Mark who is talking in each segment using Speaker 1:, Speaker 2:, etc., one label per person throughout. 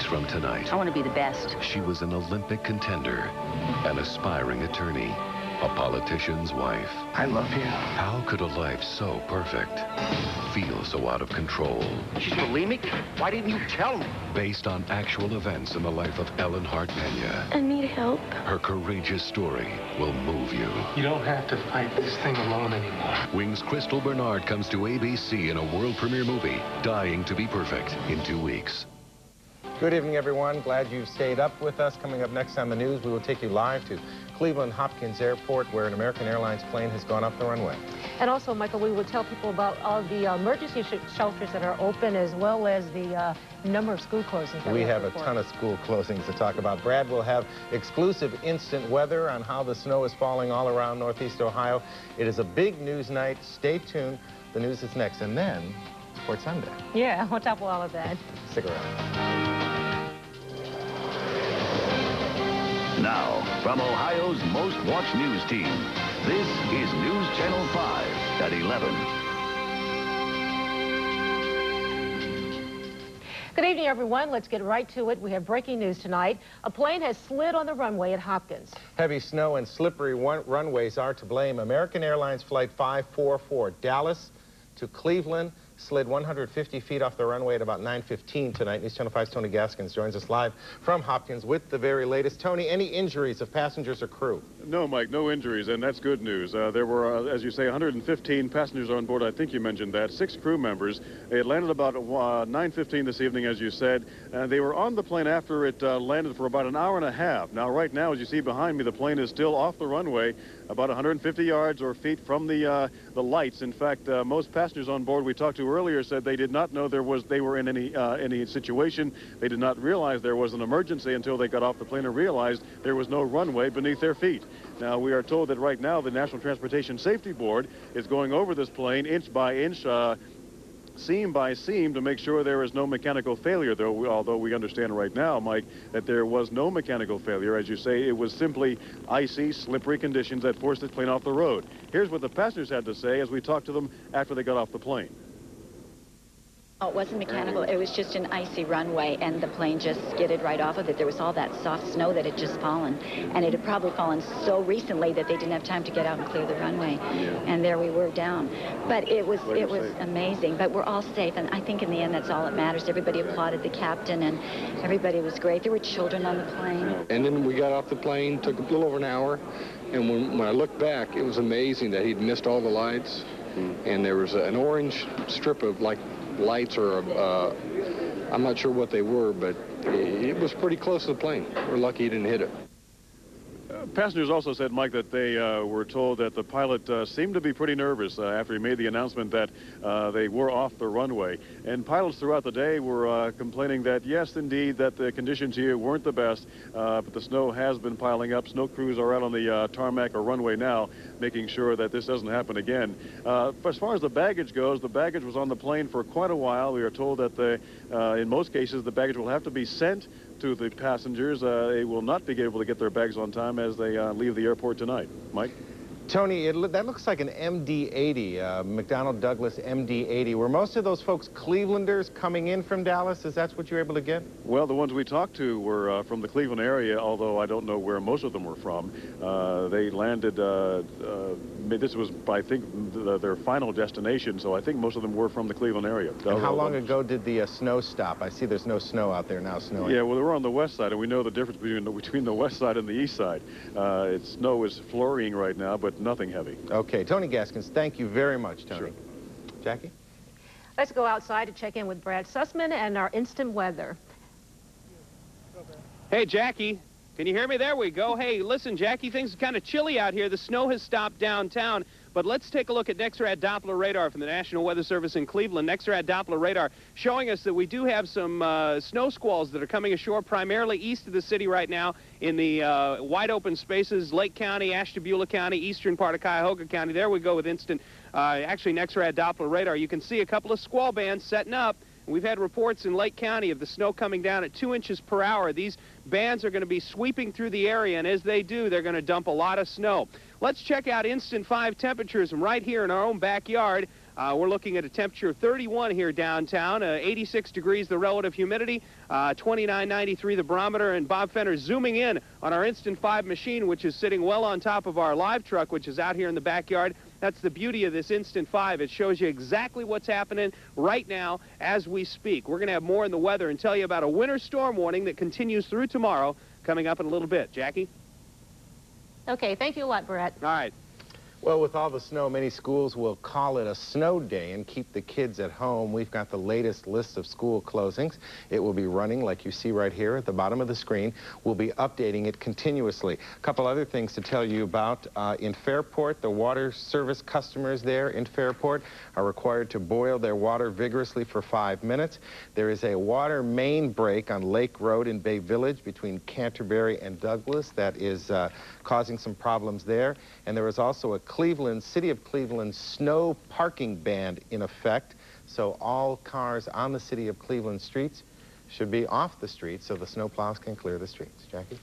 Speaker 1: from tonight.
Speaker 2: I want to be the best.
Speaker 1: She was an Olympic contender, an aspiring attorney, a politician's wife.
Speaker 3: I love you.
Speaker 1: How could a life so perfect feel so out of control?
Speaker 3: She's bulimic? Why didn't you tell me?
Speaker 1: Based on actual events in the life of Ellen Hart Pena.
Speaker 4: I need help.
Speaker 1: Her courageous story will move you.
Speaker 3: You don't have to fight this thing alone anymore.
Speaker 1: Wings' Crystal Bernard comes to ABC in a world premiere movie, Dying to Be Perfect, in 2 weeks.
Speaker 5: Good evening, everyone. Glad you've stayed up with us. Coming up next on the news, we will take you live to Cleveland Hopkins Airport, where an American Airlines plane has gone off the runway.
Speaker 6: And also, Michael, we will tell people about all the emergency shelters that are open, as well as the number of school closings.
Speaker 5: We have a ton of school closings to talk about. Brad will have exclusive instant weather on how the snow is falling all around Northeast Ohio. It is a big news night. Stay tuned. The news is next. And then, Sports Sunday.
Speaker 6: Yeah, on top of all of that.
Speaker 5: Stick around.
Speaker 7: Now, from Ohio's most watched news team, this is News Channel 5 at 11.
Speaker 6: Good evening, everyone. Let's get right to it. We have breaking news tonight. A plane has slid on the runway at Hopkins.
Speaker 5: Heavy snow and slippery runways are to blame. American Airlines Flight 544, Dallas to Cleveland, slid 150 feet off the runway at about 9:15 tonight. News Channel 5's Tony Gaskins joins us live from Hopkins with the very latest. Tony, any injuries of passengers or crew?
Speaker 8: No, Mike, no injuries, and that's good news. There were, as you say, 115 passengers on board. I think you mentioned that. 6 crew members. It landed about 9:15 this evening, as you said. They were on the plane after it landed for about an hour and a half. Now, right now, as you see behind me, the plane is still off the runway, about 150 yards or feet from the lights. In fact, most passengers on board we talked to earlier said they did not know they were in any situation. They did not realize there was an emergency until they got off the plane and realized there was no runway beneath their feet. Now, we are told that right now the National Transportation Safety Board is going over this plane inch by inch, seam by seam, to make sure there is no mechanical failure, although we understand right now, Mike, that there was no mechanical failure. As you say, it was simply icy, slippery conditions that forced this plane off the road. Here's what the passengers had to say as we talked to them after they got off the plane.
Speaker 9: Oh, it wasn't mechanical. It was just an icy runway, and the plane just skidded right off of it. There was all that soft snow that had just fallen, and it had probably fallen so recently that they didn't have time to get out and clear the runway. Yeah. And there we were down. But it was amazing. But we're all safe, and I think in the end that's all that matters. Everybody applauded the captain, and everybody was great. There were children on the plane.
Speaker 10: And then we got off the plane, took a little over an hour, and when I looked back, it was amazing that he'd missed all the lights, and there was an orange strip of lights, or I'm not sure what they were, but it was pretty close to the plane. We're lucky he didn't hit it.
Speaker 8: Passengers also said, Mike, that they were told that the pilot seemed to be pretty nervous after he made the announcement that they were off the runway. And pilots throughout the day were complaining that, yes, indeed, that the conditions here weren't the best, but the snow has been piling up. Snow crews are out on the tarmac or runway now, making sure that this doesn't happen again. As far as the baggage goes, the baggage was on the plane for quite a while. We are told that in most cases the baggage will have to be sent to the passengers. They will not be able to get their bags on time as they leave the airport tonight. Mike?
Speaker 5: Tony, that looks like an MD-80, McDonnell Douglas MD-80. Were most of those folks Clevelanders coming in from Dallas? Is that what you were able to get?
Speaker 8: Well, the ones we talked to were from the Cleveland area, although I don't know where most of them were from. They landed, this was, I think, their final destination, so I think most of them were from the Cleveland area.
Speaker 5: And how long ago did the snow stop? I see there's no snow out there now snowing.
Speaker 8: Yeah, well, they were on the west side, and we know the difference between the west side and the east side. Snow is flurrying right now, but nothing heavy.
Speaker 5: Okay, Tony Gaskins, thank you very much, Tony. Sure. Jackie?
Speaker 6: Let's go outside to check in with Brad Sussman and our instant weather.
Speaker 11: Hey, Jackie, can you hear me? There we go. Hey, listen, Jackie, things are kind of chilly out here. The snow has stopped downtown. But let's take a look at NEXRAD Doppler radar from the National Weather Service in Cleveland. NEXRAD Doppler radar showing us that we do have some snow squalls that are coming ashore primarily east of the city right now in the wide open spaces, Lake County, Ashtabula County, eastern part of Cuyahoga County. There we go with instant, actually NEXRAD Doppler radar. You can see a couple of squall bands setting up. We've had reports in Lake County of the snow coming down at 2 inches per hour. These bands are going to be sweeping through the area, and as they do, they're going to dump a lot of snow. Let's check out Instant 5 temperatures from right here in our own backyard. We're looking at a temperature of 31 here downtown, 86 degrees the relative humidity, 29.93 the barometer, and Bob Fenner zooming in on our Instant 5 machine, which is sitting well on top of our live truck, which is out here in the backyard. That's the beauty of this Instant 5. It shows you exactly what's happening right now as we speak. We're going to have more in the weather and tell you about a winter storm warning that continues through tomorrow, coming up in a little bit. Jackie?
Speaker 6: Okay, thank you a lot, Brett.
Speaker 11: All right.
Speaker 5: Well, with all the snow, many schools will call it a snow day and keep the kids at home. We've got the latest list of school closings. It will be running like you see right here at the bottom of the screen. We'll be updating it continuously. A couple other things to tell you about. In Fairport, the water service customers there in Fairport are required to boil their water vigorously for 5 minutes. There is a water main break on Lake Road in Bay Village between Canterbury and Douglas that is causing some problems there. And there is also a City of Cleveland snow parking ban in effect. So all cars on the City of Cleveland streets should be off the streets so the snowplows can clear the streets. Jackie?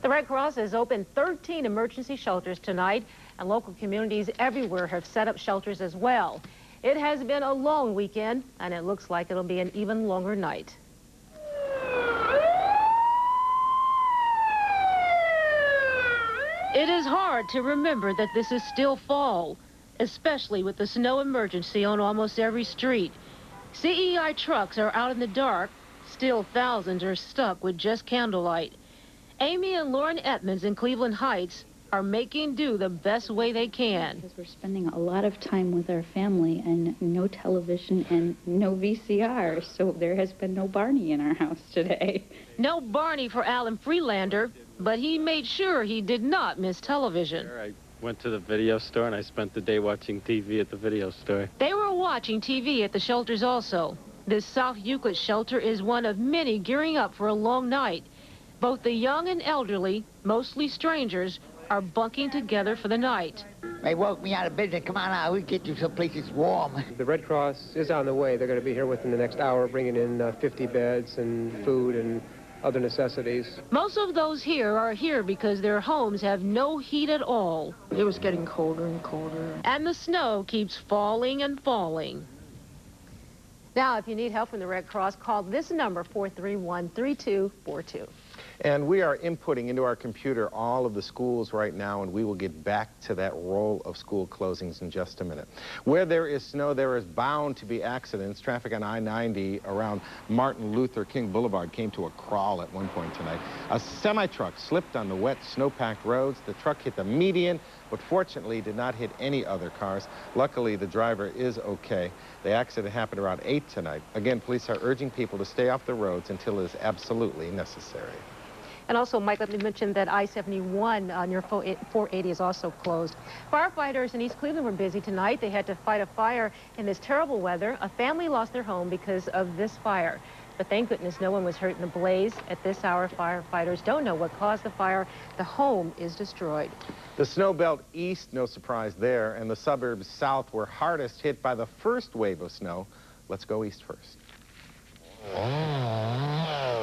Speaker 6: The Red Cross has opened 13 emergency shelters tonight, and local communities everywhere have set up shelters as well. It has been a long weekend, and it looks like it'll be an even longer night. It is hard to remember that this is still fall, especially with the snow emergency on almost every street. CEI trucks are out in the dark. Still, thousands are stuck with just candlelight. Amy and Lauren Edmonds in Cleveland Heights are making do the best way they can.
Speaker 2: Because we're spending a lot of time with our family and no television and no VCR, so there has been no Barney in our house today.
Speaker 6: No Barney for Alan Freelander, but he made sure he did not miss television.
Speaker 4: I went to the video store and I spent the day watching TV at the video store.
Speaker 6: They were watching TV at the shelters also. This South Euclid shelter is one of many gearing up for a long night. Both the young and elderly, mostly strangers, are bunking together for the night.
Speaker 12: They woke me out of bed and come on out, we'll get you someplace that's warm.
Speaker 13: The Red Cross is on the way. They're going to be here within the next hour, bringing in 50 beds and food and other necessities.
Speaker 6: Most of those here are here because their homes have no heat at all.
Speaker 14: It was getting colder and colder.
Speaker 6: And the snow keeps falling and falling. Now, if you need help from the Red Cross, call this number, 431-3242.
Speaker 5: And we are inputting into our computer all of the schools right now, and we will get back to that roll of school closings in just a minute. Where there is snow, there is bound to be accidents. Traffic on I-90 around Martin Luther King Boulevard came to a crawl at one point tonight. A semi-truck slipped on the wet, snow-packed roads. The truck hit the median, but fortunately did not hit any other cars. Luckily, the driver is okay. The accident happened around 8 tonight. Again, police are urging people to stay off the roads until it is absolutely necessary.
Speaker 6: And also, Mike, let me mention that I-71 near 480 is also closed. Firefighters in East Cleveland were busy tonight. They had to fight a fire in this terrible weather. A family lost their home because of this fire. But thank goodness no one was hurt in the blaze. At this hour, firefighters don't know what caused the fire. The home is destroyed.
Speaker 5: The snow belt east, no surprise there, and the suburbs south were hardest hit by the first wave of snow. Let's go east first.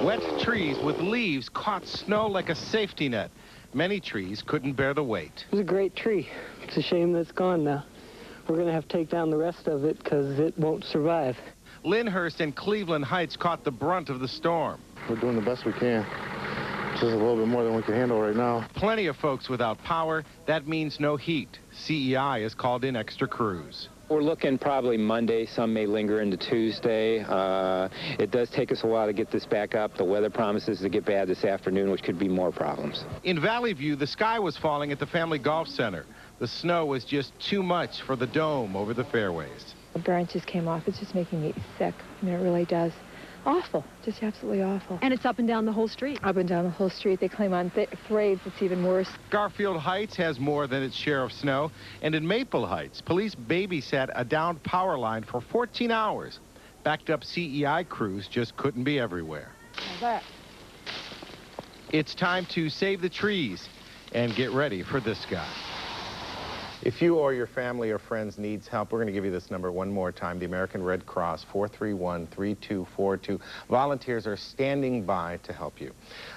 Speaker 5: Wet trees with leaves caught snow like a safety net. Many trees couldn't bear the weight.
Speaker 14: It was a great tree. It's a shame that it's gone now. We're going to have to take down the rest of it because it won't survive.
Speaker 5: Lyndhurst and Cleveland Heights caught the brunt of the storm.
Speaker 15: We're doing the best we can. Just a little bit more than we can handle right now.
Speaker 5: Plenty of folks without power. That means no heat. CEI has called in extra crews.
Speaker 16: We're looking probably Monday. Some may linger into Tuesday. It does take us a while to get this back up. The weather promises to get bad this afternoon, which could be more problems.
Speaker 5: In Valley View, the sky was falling at the Family Golf Center. The snow was just too much for the dome over the fairways.
Speaker 17: The branches came off. It's just making me sick. I mean, it really does. Awful. Just absolutely awful.
Speaker 18: And it's up and down the whole street.
Speaker 17: Up and down the whole street. They claim on grades it's even worse.
Speaker 5: Garfield Heights has more than its share of snow. And in Maple Heights, police babysat a downed power line for 14 hours. Backed up CEI crews just couldn't be everywhere. It's time to save the trees and get ready for this guy. If you or your family or friends needs help, we're going to give you this number one more time, the American Red Cross, 431-3242. Volunteers are standing by to help you.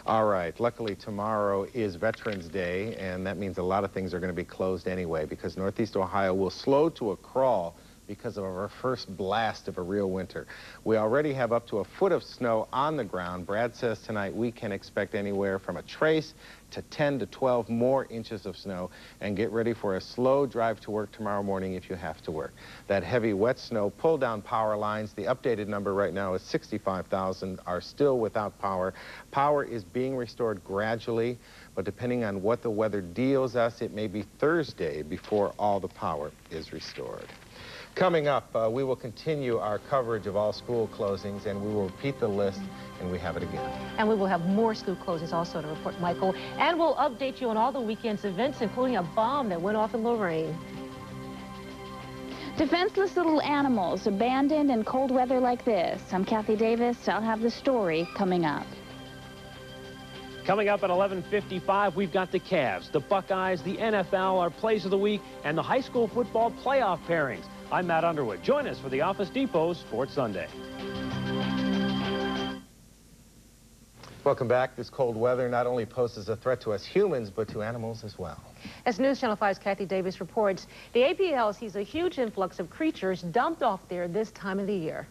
Speaker 5: All right, luckily tomorrow is Veterans Day, and that means a lot of things are going to be closed anyway because Northeast Ohio will slow to a crawl because of our first blast of a real winter. We already have up to a foot of snow on the ground. Brad says tonight we can expect anywhere from a trace to 10 to 12 more inches of snow, and get ready for a slow drive to work tomorrow morning if you have to work. That heavy wet snow pulled down power lines. The updated number right now is 65,000 are still without power. Power is being restored gradually, but depending on what the weather deals us, it may be Thursday before all the power is restored. Coming up, we will continue our coverage of all school closings, and we will repeat the list, and we have it again.
Speaker 6: And we will have more school closings also to report, Michael. And we'll update you on all the weekend's events, including a bomb that went off in Lorraine.
Speaker 2: Defenseless little animals abandoned in cold weather like this. I'm Kathy Davis. I'll have the story coming up.
Speaker 18: Coming up at 11:55, we've got the Cavs, the Buckeyes, the NFL, our plays of the week, and the high school football playoff pairings. I'm Matt Underwood. Join us for the Office Depot Sports Sunday.
Speaker 5: Welcome back. This cold weather not only poses a threat to us humans, but to animals as well.
Speaker 6: As News Channel 5's Kathy Davis reports, the APL sees a huge influx of creatures dumped off there this time of the year.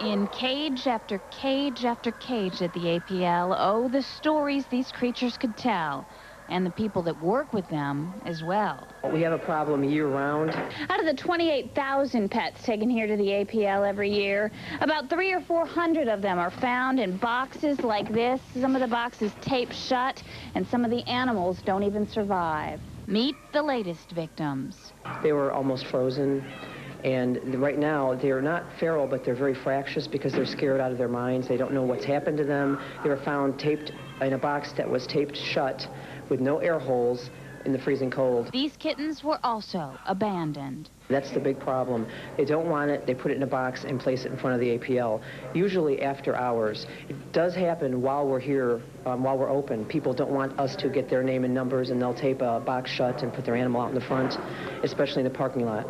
Speaker 2: In cage after cage after cage at the APL, oh, the stories these creatures could tell, and the people that work with them as well.
Speaker 19: We have a problem year-round.
Speaker 2: Out of the 28,000 pets taken here to the APL every year, about 300 or 400 of them are found in boxes like this. Some of the boxes taped shut, and some of the animals don't even survive. Meet the latest victims.
Speaker 19: They were almost frozen. And right now, they're not feral, but they're very fractious because they're scared out of their minds. They don't know what's happened to them. They were found taped in a box that was taped shut with no air holes in the freezing cold.
Speaker 2: These kittens were also abandoned.
Speaker 19: That's the big problem. They don't want it. They put it in a box and place it in front of the APL, usually after hours. It does happen while we're here, while we're open. People don't want us to get their name and numbers, and they'll tape a box shut and put their animal out in the front, especially in the parking lot.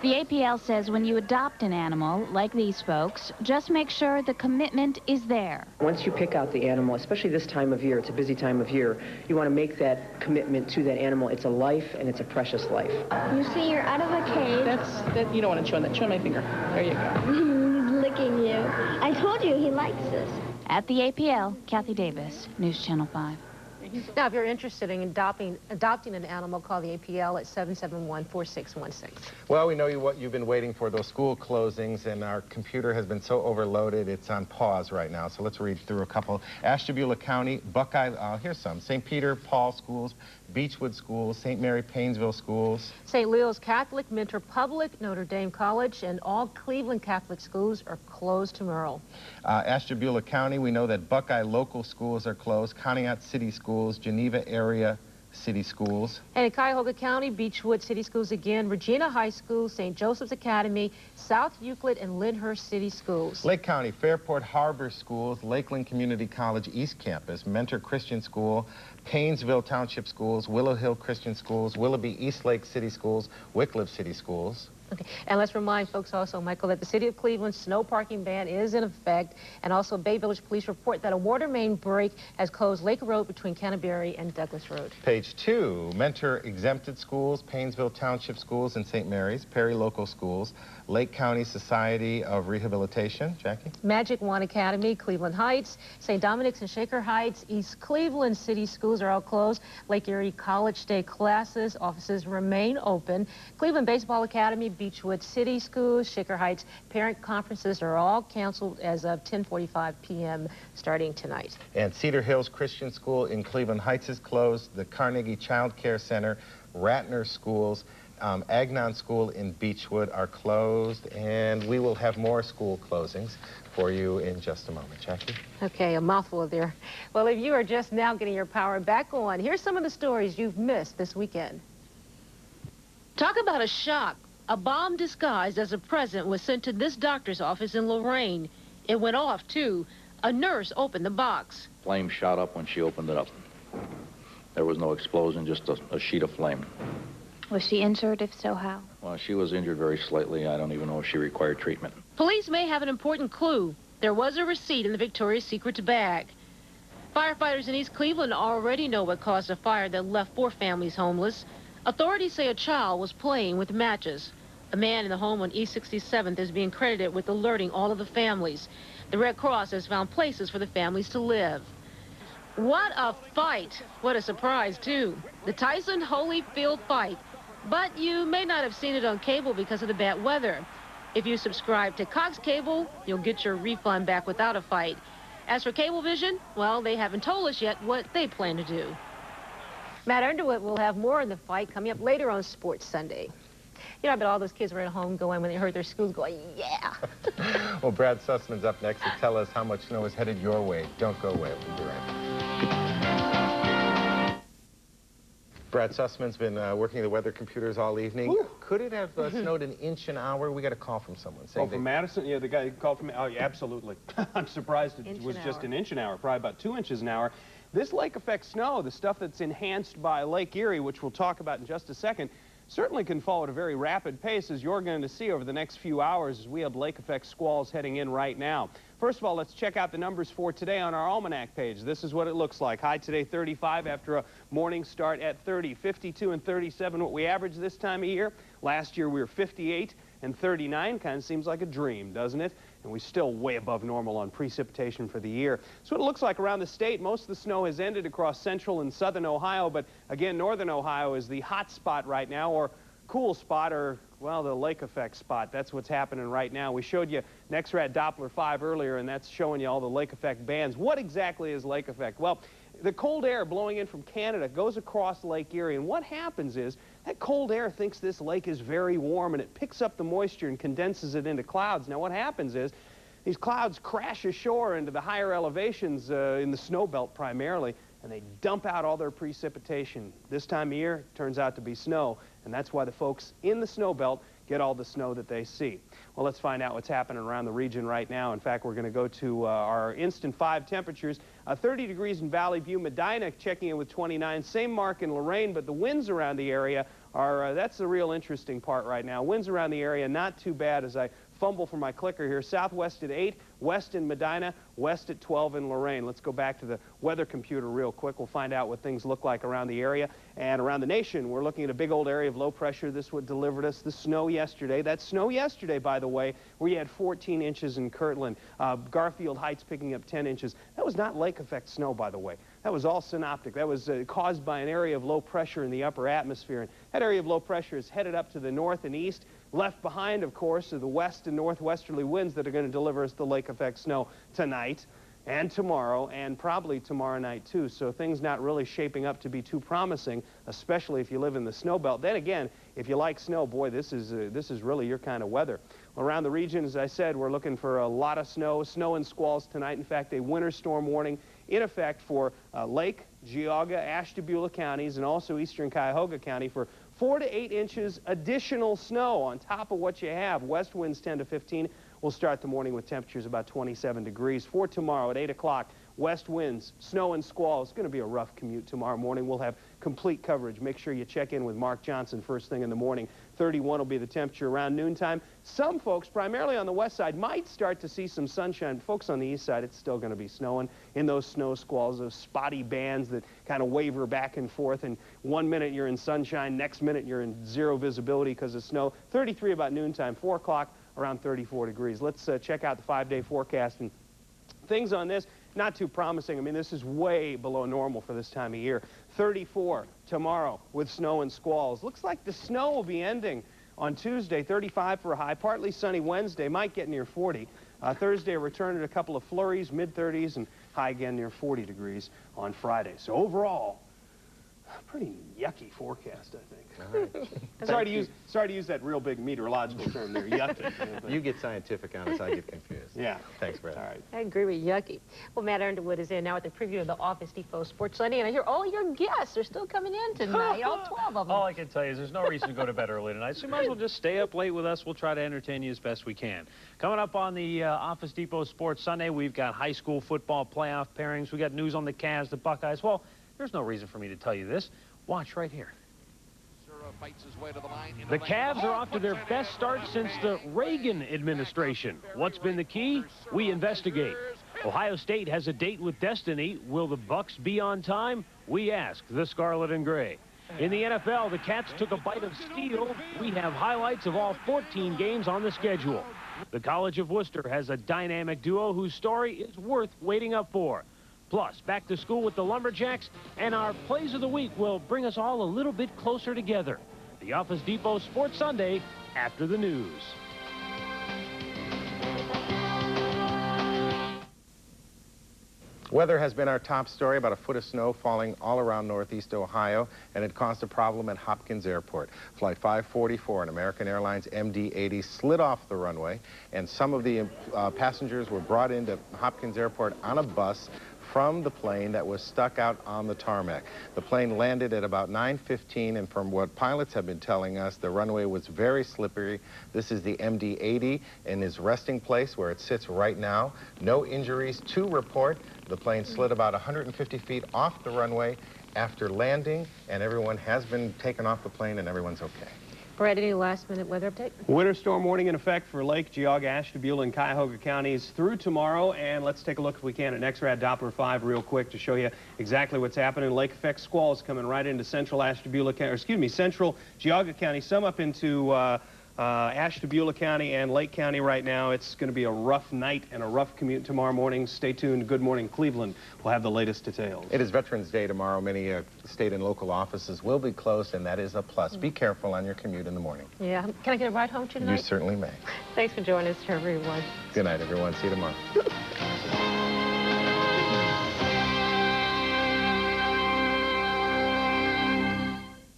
Speaker 2: The APL says when you adopt an animal, like these folks, just make sure the commitment is there.
Speaker 19: Once you pick out the animal, especially this time of year, it's a busy time of year, you want to make that commitment to that animal. It's a life, and it's a precious life.
Speaker 20: You see, you're out of a cage.
Speaker 21: You don't want to chew on that. Chew on my finger. There you go.
Speaker 20: He's licking you. I told you he likes this.
Speaker 2: At the APL, Kathy Davis, News Channel 5.
Speaker 6: Now, if you're interested in adopting an animal, call the APL at 771-4616.
Speaker 5: Well, we know what you've been waiting for, those school closings, and our computer has been so overloaded, it's on pause right now. So let's read through a couple. Ashtabula County, Buckeye, here's some. St. Peter Paul Schools, Beechwood Schools, St. Mary Paynesville Schools.
Speaker 6: St. Leo's Catholic, Minter Public, Notre Dame College, and all Cleveland Catholic schools are closed tomorrow.
Speaker 5: Ashtabula County, we know that Buckeye local schools are closed, Conneaut City Schools, Geneva area city schools.
Speaker 6: And in Cuyahoga County, Beechwood City Schools again, Regina High School, St. Joseph's Academy, South Euclid, and Lyndhurst City Schools.
Speaker 5: Lake County, Fairport Harbor Schools, Lakeland Community College East Campus, Mentor Christian School, Paynesville Township Schools, Willow Hill Christian Schools, Willoughby East Lake City Schools, Wycliffe City Schools.
Speaker 6: Okay, and let's remind folks also, Michael, that the City of Cleveland's snow parking ban is in effect, and also Bay Village Police report that a water main break has closed Lake Road between Canterbury and Douglas Road.
Speaker 5: Page 2, Mentor Exempted Schools, Paynesville Township Schools and St. Mary's, Perry Local Schools, Lake County Society of Rehabilitation. Jackie?
Speaker 6: Magic Wand Academy, Cleveland Heights, St. Dominic's and Shaker Heights, East Cleveland City Schools are all closed. Lake Erie College Day classes, offices remain open. Cleveland Baseball Academy, Beechwood City Schools, Shaker Heights parent conferences are all canceled as of 10:45 p.m. starting tonight.
Speaker 5: And Cedar Hills Christian School in Cleveland Heights is closed. The Carnegie Child Care Center, Ratner Schools, Agnon School in Beechwood are closed, and we will have more school closings for you in just a moment. Jackie?
Speaker 6: Okay, a mouthful there. Well, if you are just now getting your power back on, here's some of the stories you've missed this weekend.
Speaker 22: Talk about a shock. A bomb disguised as a present was sent to this doctor's office in Lorraine. It went off, too. A nurse opened the box.
Speaker 23: Flame shot up when she opened it up. There was no explosion, just a sheet of flame.
Speaker 2: Was she injured? If so, how?
Speaker 1: Well, she was injured very slightly. I don't even know if she required treatment.
Speaker 22: Police may have an important clue. There was a receipt in the Victoria's Secret bag. Firefighters in East Cleveland already know what caused a fire that left 4 families homeless. Authorities say a child was playing with matches. A man in the home on East 67th is being credited with alerting all of the families. The Red Cross has found places for the families to live. What a fight. What a surprise, too. The Tyson Holyfield fight. But you may not have seen it on cable because of the bad weather. If you subscribe to Cox Cable, you'll get your refund back without a fight. As for Cablevision, well, they haven't told us yet what they plan to do.
Speaker 6: Matt Underwood will have more on the fight coming up later on Sports Sunday. You know, I bet all those kids were at home going, when they heard their schools going, yeah.
Speaker 5: Well, Brad Sussman's up next to tell us how much snow is headed your way. Don't go away. We'll be right back. Brad Sussman's been working the weather computers all evening. Ooh. Could it have snowed an inch an hour? We got a call from someone saying.
Speaker 11: Oh, from Madison? Yeah, the guy called from. Oh, yeah, absolutely. I'm surprised it was just an inch an hour, probably about 2 inches an hour. This lake effect snow, the stuff that's enhanced by Lake Erie, which we'll talk about in just a second, certainly can fall at a very rapid pace, as you're going to see over the next few hours as we have lake effect squalls heading in right now. First of all, let's check out the numbers for today on our almanac page. This is what it looks like. High today 35 after a morning start at 30. 52 and 37 what we average this time of year. Last year we were 58 and 39. Kind of seems like a dream, doesn't it? And we're still way above normal on precipitation for the year. So what it looks like around the state, most of the snow has ended across central and southern Ohio, but again, northern Ohio is the hot spot right now, or cool spot, or, well, the lake effect spot. That's what's happening right now. We showed you NEXRAD Doppler 5 earlier, and that's showing you all the lake effect bands. What exactly is lake effect? Well, the cold air blowing in from Canada goes across Lake Erie, and what happens is that cold air thinks this lake is very warm, and it picks up the moisture and condenses it into clouds. Now, what happens is these clouds crash ashore into the higher elevations in the snow belt primarily, and they dump out all their precipitation. This time of year, it turns out to be snow, and that's why the folks in the snow belt get all the snow that they see. Well, let's find out what's happening around the region right now. In fact, we're going to go to our instant 5 temperatures. 30 degrees in Valley View. Medina checking in with 29. Same mark in Lorain, but the winds around the area are, that's the real interesting part right now. Winds around the area, not too bad as I fumble for my clicker here. Southwest at 8, west in Medina, west at 12 in Lorain. Let's go back to the weather computer real quick. We'll find out what things look like around the area and around the nation. We're looking at a big old area of low pressure. This would delivered us the snow yesterday. That snow yesterday, by the way, we had 14 inches in Kirtland. Garfield Heights picking up 10 inches. That was not lake effect snow, by the way. That was all synoptic. That was caused by an area of low pressure in the upper atmosphere. And that area of low pressure is headed up to the north and east. Left behind, of course, are the west and northwesterly winds that are going to deliver us the lake effect snow tonight and tomorrow, and probably tomorrow night, too. So things not really shaping up to be too promising, especially if you live in the snow belt. Then again, if you like snow, boy, this is really your kind of weather. Well, around the region, as I said, we're looking for a lot of snow and squalls tonight. In fact, a winter storm warning in effect for Lake, Geauga, Ashtabula counties, and also eastern Cuyahoga County for 4 to 8 inches additional snow on top of what you have. West winds 10 to 15. We'll start the morning with temperatures about 27 degrees. For tomorrow at 8 o'clock, west winds, snow and squalls. It's going to be a rough commute tomorrow morning. We'll have complete coverage. Make sure you check in with Mark Johnson first thing in the morning. 31 will be the temperature around noontime. Some folks, primarily on the west side, might start to see some sunshine. Folks on the east side, it's still going to be snowing in those snow squalls, those spotty bands that kind of waver back and forth. And 1 minute you're in sunshine, next minute you're in zero visibility because of snow. 33 about noontime, 4 o'clock, around 34 degrees. Let's check out the 5-day forecast. And things on this, not too promising. I mean, this is way below normal for this time of year. 34 tomorrow with snow and squalls. Looks like the snow will be ending on Tuesday. 35 for a high. Partly sunny Wednesday. Might get near 40. Thursday, a return at a couple of flurries, mid-30s, and high again near 40 degrees on Friday. So overall, pretty yucky forecast, I think.
Speaker 5: All right.
Speaker 11: Sorry to use that real big meteorological term there, yucky.
Speaker 5: You get scientific on us, I get confused.
Speaker 11: Yeah.
Speaker 5: Thanks, Brad.
Speaker 11: All right.
Speaker 6: I agree with yucky. Well, Matt Underwood is in now with the preview of the Office Depot Sports Sunday, and I hear all your guests are still coming in tonight, all 12 of them.
Speaker 18: All I can tell you is there's no reason to go to bed early tonight, so you might as well just stay up late with us. We'll try to entertain you as best we can. Coming up on the Office Depot Sports Sunday, we've got high school football playoff pairings. We got news on the Cavs, the Buckeyes. Well, there's no reason for me to tell you this. Watch right here. The Cavs are off to their best start since the Reagan administration. What's been the key? We investigate. Ohio State has a date with destiny. Will the Bucks be on time? We ask the Scarlet and Gray. In the NFL, the Cats took a bite of steel. We have highlights of all 14 games on the schedule. The College of Worcester has a dynamic duo whose story is worth waiting up for. Plus, back to school with the Lumberjacks, and our Plays of the Week will bring us all a little bit closer together. The Office Depot Sports Sunday after the news.
Speaker 5: Weather has been our top story, about a foot of snow falling all around northeast Ohio, and it caused a problem at Hopkins Airport. Flight 544, an American Airlines MD-80, slid off the runway, and some of the passengers were brought into Hopkins Airport on a bus from the plane that was stuck out on the tarmac. The plane landed at about 9:15, and from what pilots have been telling us, the runway was very slippery. This is the MD-80 in its resting place where it sits right now. No injuries to report. The plane slid about 150 feet off the runway after landing, and everyone has been taken off the plane, and everyone's okay.
Speaker 6: Brad, any last-minute weather update?
Speaker 11: Winter storm warning in effect for Lake, Geauga, Ashtabula, and Cuyahoga counties through tomorrow. And let's take a look, if we can, at NEXRAD Doppler 5 real quick to show you exactly what's happening. Lake effect squalls coming right into central Ashtabula, or excuse me, central Geauga County, some up into Ashtabula County and Lake County right now. It's going to be a rough night and a rough commute tomorrow morning. Stay tuned. Good Morning Cleveland will have the latest details.
Speaker 5: It is Veterans Day tomorrow. Many state and local offices will be closed, and that is a plus. Be careful on your commute in the morning.
Speaker 6: Yeah. Can I get a ride home tonight?
Speaker 5: You certainly may.
Speaker 6: Thanks for joining us, everyone.
Speaker 5: Good night, everyone. See you tomorrow.